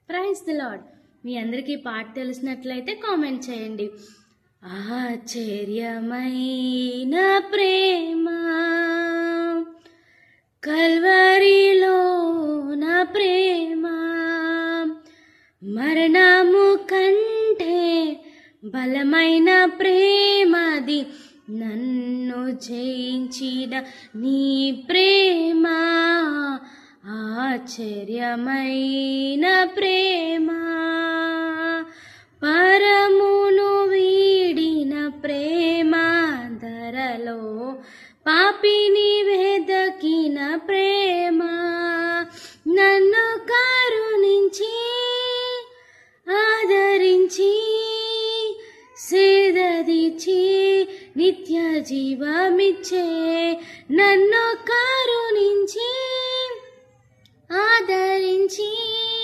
Praise the lord. మీ అందరికీ పాట తెలిసినట్లయితే కామెంట్ చేయండి. ఆశ్చర్యమైన ప్రేమ కల్వరిలో నా ప్రేమ, మరణము కంటే బలమైన ప్రేమది, నన్ను జయించిన నీ ప్రేమ ఆశ్చర్యమైన ప్రేమ. పరమును వీడిన ప్రేమ, ధరలో పాపిని వెదకిన ప్రేమ, నన్ను కరుణించి ఆదరించి సేదదిచి నిత్య జీవమిచ్చే